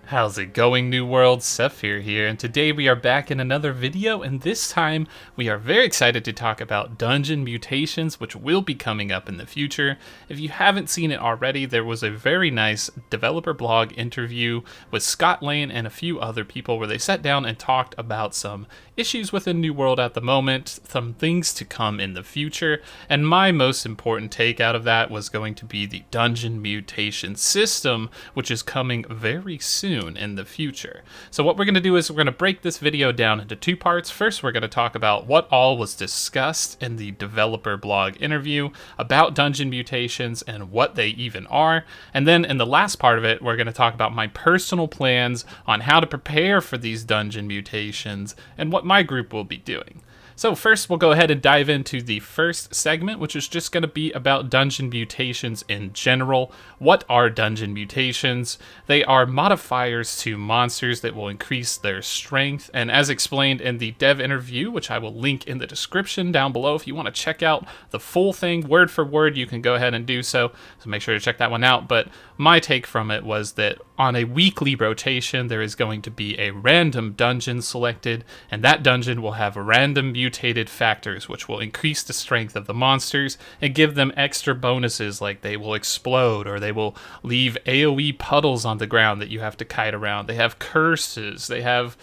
How's it going, New World? Sethphir here, and today we are back in another video, and this time we are very excited to talk about dungeon mutations, which will be coming up in the future. If you haven't seen it already, there was a very nice developer blog interview with Scott Lane and a few other people where they sat down and talked about some issues within New World at the moment, some things to come in the future, and my most important take out of that was going to be the dungeon mutation system, which is coming very soon in the future. So what we're going to do is we're going to break this video down into two parts. First, we're going to talk about what all was discussed in the developer blog interview about dungeon mutations and what they even are. And then in the last part of it, we're going to talk about my personal plans on how to prepare for these dungeon mutations and what my group will be doing. So first, we'll go ahead and dive into the first segment, which is just going to be about dungeon mutations in general. What are dungeon mutations? They are modifiers to monsters that will increase their strength, and as explained in the dev interview, which I will link in the description down below if you want to check out the full thing word for word, you can go ahead and do so make sure to check that one out. But my take from it was that on a weekly rotation, there is going to be a random dungeon selected, and that dungeon will have random mutated factors, which will increase the strength of the monsters and give them extra bonuses, like they will explode or they will leave AoE puddles on the ground that you have to kite around. They have curses, they have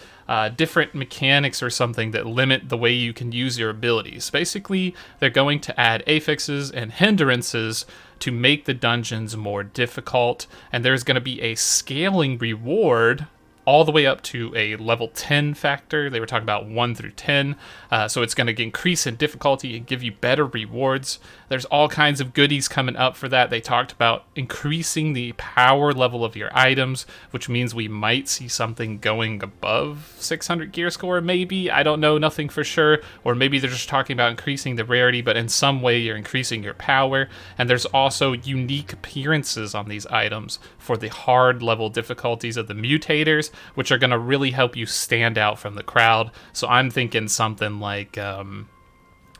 different mechanics or something that limit the way you can use your abilities. Basically, they're going to add affixes and hindrances to make the dungeons more difficult, and there's going to be a scaling reward all the way up to a level 10 factor. They were talking about 1 through 10, so it's going to increase in difficulty and give you better rewards. There's all kinds of goodies coming up for that. They talked about increasing the power level of your items, which means we might see something going above 600 gear score, maybe. I don't know, nothing for sure. Or maybe they're just talking about increasing the rarity, but in some way you're increasing your power. And there's also unique appearances on these items for the hard level difficulties of the mutators, which are going to really help you stand out from the crowd. So I'm thinking something like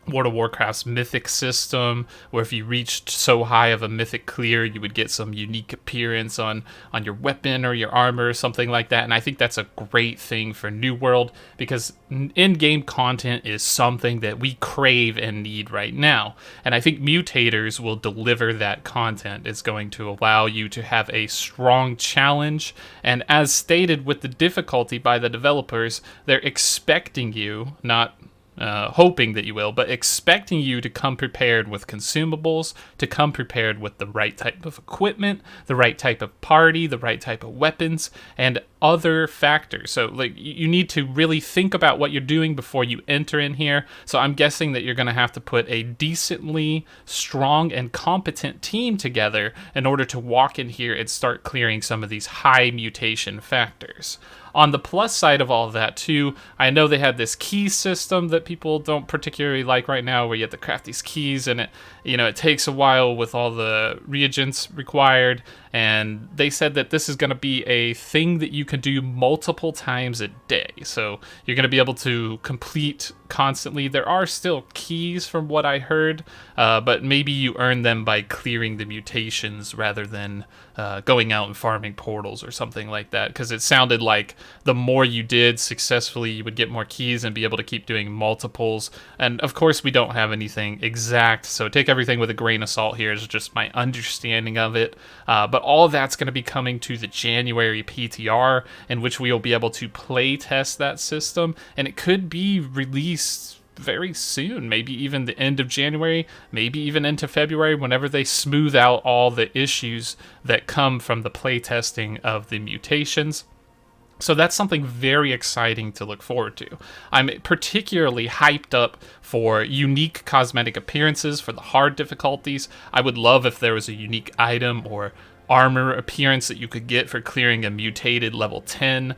World of Warcraft's mythic system, where if you reached so high of a mythic clear, you would get some unique appearance on your weapon or your armor or something like that. And I think that's a great thing for New World, because in-game content is something that we crave and need right now. And I think mutators will deliver that content. It's going to allow you to have a strong challenge. And as stated with the difficulty by the developers, they're expecting you, not hoping that you will, but expecting you to come prepared with consumables, to come prepared with the right type of equipment, the right type of party, the right type of weapons, and other factors. So like, you need to really think about what you're doing before you enter in here. So I'm guessing that you're going to have to put a decently strong and competent team together in order to walk in here and start clearing some of these high mutation factors. On the plus side of all of that, too, I know they had this key system that people don't particularly like right now, where you have to craft these keys, and it takes a while with all the reagents required. And they said that this is going to be a thing that you can do multiple times a day. So you're going to be able to complete constantly. There are still keys from what I heard, but maybe you earn them by clearing the mutations rather than going out and farming portals or something like that. Because it sounded like the more you did successfully, you would get more keys and be able to keep doing multiples. And of course, we don't have anything exact, so take everything with a grain of salt here. Is just my understanding of it. But all of that's going to be coming to the January PTR, in which we will be able to play test that system, and it could be released very soon, maybe even the end of January, maybe even into February, whenever they smooth out all the issues that come from the playtesting of the mutations. So that's something very exciting to look forward to. I'm particularly hyped up for unique cosmetic appearances for the hard difficulties. I would love if there was a unique item or armor appearance that you could get for clearing a mutated level 10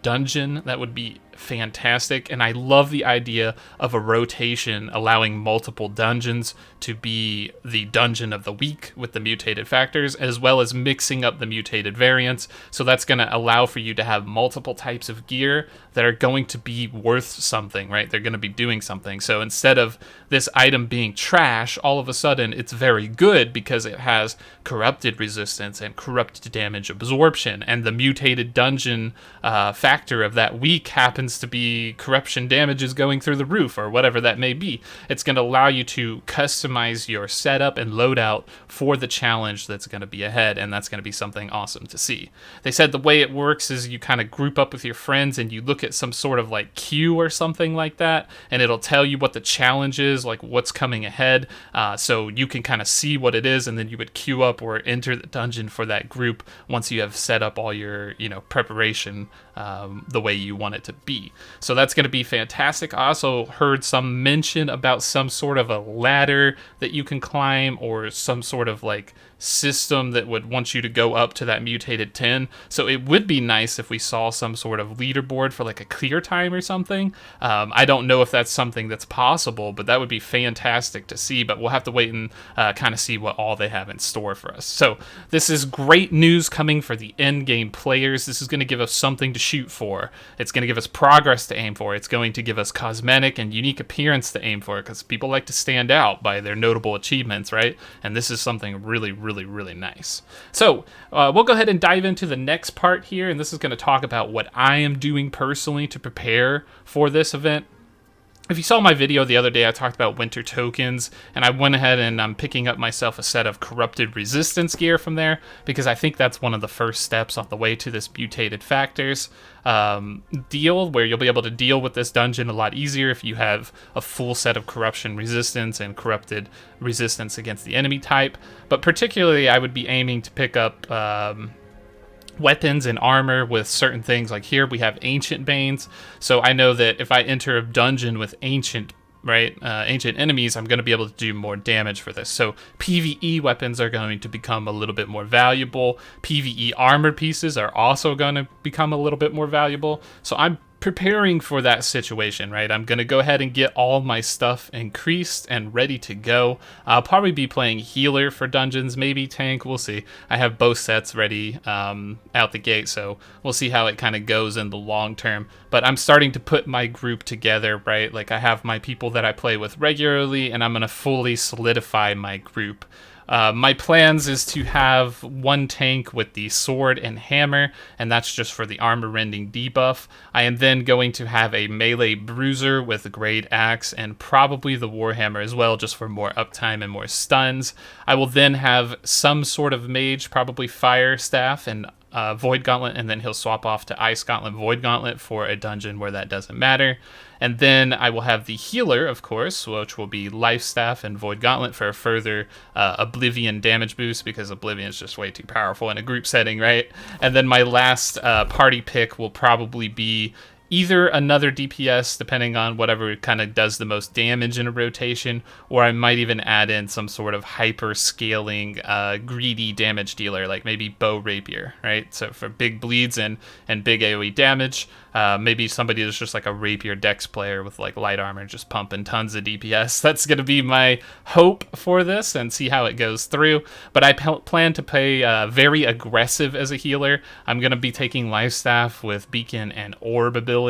dungeon. That would be fantastic, and I love the idea of a rotation allowing multiple dungeons to be the dungeon of the week with the mutated factors, as well as mixing up the mutated variants. So that's going to allow for you to have multiple types of gear that are going to be worth something, right? They're going to be doing something. So instead of this item being trash, all of a sudden it's very good because it has corrupted resistance and corrupted damage absorption, and the mutated dungeon factor of that week happens to be corruption damages going through the roof or whatever that may be. It's going to allow you to customize your setup and loadout for the challenge that's going to be ahead, and that's going to be something awesome to see. They said the way it works is you kind of group up with your friends and you look at some sort of like queue or something like that, and it'll tell you what the challenge is, like what's coming ahead, so you can kind of see what it is, and then you would queue up or enter the dungeon for that group once you have set up all your preparation the way you want it to be. So that's going to be fantastic. I also heard some mention about some sort of a ladder that you can climb, or some sort of like system that would want you to go up to that mutated 10. So it would be nice if we saw some sort of leaderboard for like a clear time or something. I don't know if that's something that's possible, but that would be fantastic to see. But we'll have to wait and kind of see what all they have in store for us. So this is great news coming for the Endgame players. This is going to give us something to shoot for. It's going to give us progress to aim for. It's going to give us cosmetic and unique appearance to aim for, because people like to stand out by their notable achievements, right? And this is something really, really nice. So we'll go ahead and dive into the next part here, and this is going to talk about what I am doing personally to prepare for this event. If you saw my video the other day, I talked about winter tokens, and I went ahead and I'm picking up myself a set of corrupted resistance gear from there, because I think that's one of the first steps on the way to this mutated factors deal, where you'll be able to deal with this dungeon a lot easier if you have a full set of corruption resistance and corrupted resistance against the enemy type. But particularly, I would be aiming to pick up weapons and armor with certain things. Like here we have ancient banes, so I know that if I enter a dungeon with ancient enemies, I'm going to be able to do more damage for this. So PvE weapons are going to become a little bit more valuable. PvE armor pieces are also going to become a little bit more valuable. So I'm preparing for that situation, right? I'm going to go ahead and get all my stuff increased and ready to go. I'll probably be playing healer for dungeons, maybe tank, we'll see. I have both sets ready out the gate, so we'll see how it kind of goes in the long term. But I'm starting to put my group together, right? Like I have my people that I play with regularly, and I'm going to fully solidify my group. My plans is to have one tank with the sword and hammer, and that's just for the armor rending debuff. I am then going to have a melee bruiser with a great axe and probably the warhammer as well, just for more uptime and more stuns. I will then have some sort of mage, probably fire staff and Void Gauntlet, and then he'll swap off to Ice Gauntlet, Void Gauntlet for a dungeon where that doesn't matter. And then I will have the healer, of course, which will be Life Staff and Void Gauntlet for a further Oblivion damage boost, because Oblivion is just way too powerful in a group setting, right? And then my last party pick will probably be either another DPS, depending on whatever kind of does the most damage in a rotation, or I might even add in some sort of hyper-scaling, greedy damage dealer, like maybe Bow Rapier, right? So for big bleeds and big AoE damage, maybe somebody that's just like a Rapier Dex player with like light armor, just pumping tons of DPS. That's going to be my hope for this, and see how it goes through. But I plan to play very aggressive as a healer. I'm going to be taking Life Staff with Beacon and Orb abilities,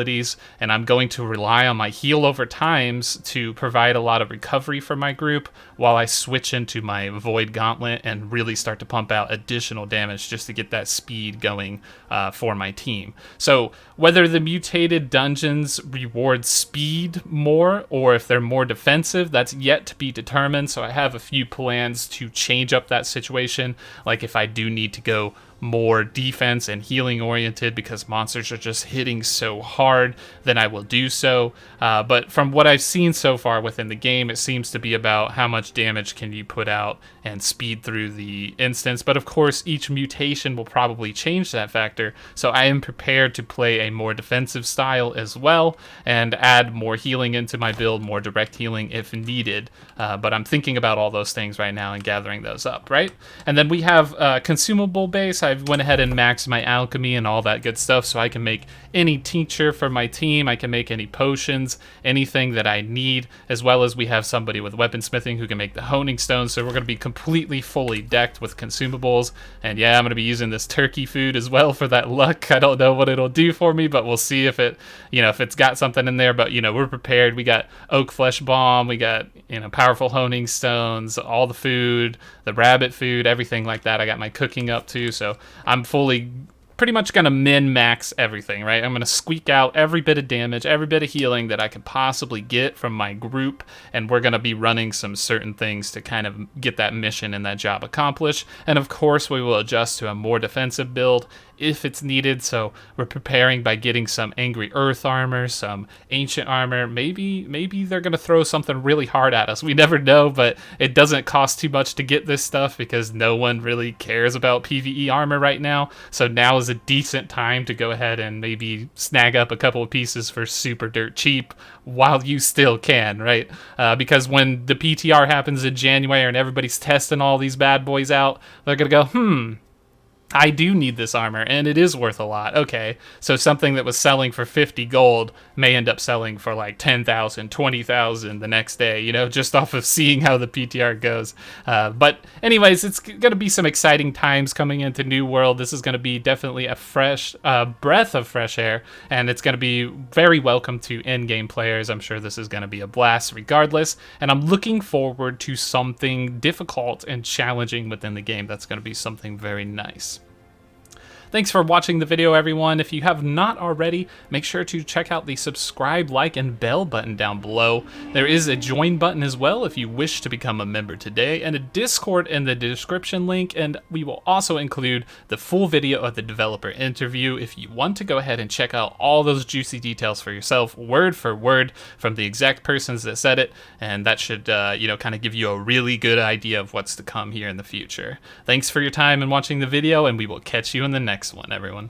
and I'm going to rely on my heal over times to provide a lot of recovery for my group, while I switch into my Void Gauntlet and really start to pump out additional damage just to get that speed going for my team. So whether the mutated dungeons reward speed more, or if they're more defensive, that's yet to be determined. So I have a few plans to change up that situation, like if I do need to go more defense and healing oriented because monsters are just hitting so hard, then I will do so. But from what I've seen so far within the game, it seems to be about how much damage can you put out and speed through the instance. But of course, each mutation will probably change that factor, so I am prepared to play a more defensive style as well, and add more healing into my build, more direct healing if needed. But I'm thinking about all those things right now and gathering those up, right? And then we have consumable base. I I went ahead and maxed my alchemy and all that good stuff, so I can make any tincture for my team. I can make any potions, anything that I need, as well as we have somebody with weaponsmithing who can make the honing stones. So we're going to be completely fully decked with consumables. And yeah, I'm going to be using this turkey food as well for that luck. I don't know what it'll do for me, but we'll see if it, if it's got something in there. But we're prepared. We got oak flesh bomb. We got powerful honing stones, all the food, the rabbit food, everything like that. I got my cooking up too, so I'm fully pretty much going to min-max everything, right? I'm going to squeak out every bit of damage, every bit of healing that I could possibly get from my group, and we're going to be running some certain things to kind of get that mission and that job accomplished. And of course, we will adjust to a more defensive build if it's needed, so we're preparing by getting some angry earth armor, some ancient armor. Maybe they're going to throw something really hard at us. We never know, but it doesn't cost too much to get this stuff because no one really cares about PvE armor right now, so now is a decent time to go ahead and maybe snag up a couple of pieces for super dirt cheap while you still can, right? Because when the PTR happens in January and everybody's testing all these bad boys out, they're going to go, I do need this armor, and it is worth a lot. Okay, so something that was selling for 50 gold may end up selling for like 10,000, 20,000 the next day, just off of seeing how the PTR goes. But anyways, it's going to be some exciting times coming into New World. This is going to be definitely a fresh breath of fresh air, and it's going to be very welcome to Endgame players. I'm sure this is going to be a blast regardless, and I'm looking forward to something difficult and challenging within the game. That's going to be something very nice. Thanks for watching the video, everyone. If you have not already, make sure to check out the subscribe, like, and bell button down below. There is a join button as well if you wish to become a member today, and a Discord in the description link, and we will also include the full video of the developer interview if you want to go ahead and check out all those juicy details for yourself, word for word, from the exact persons that said it, and that should, kind of give you a really good idea of what's to come here in the future. Thanks for your time and watching the video, and we will catch you in the next one, everyone.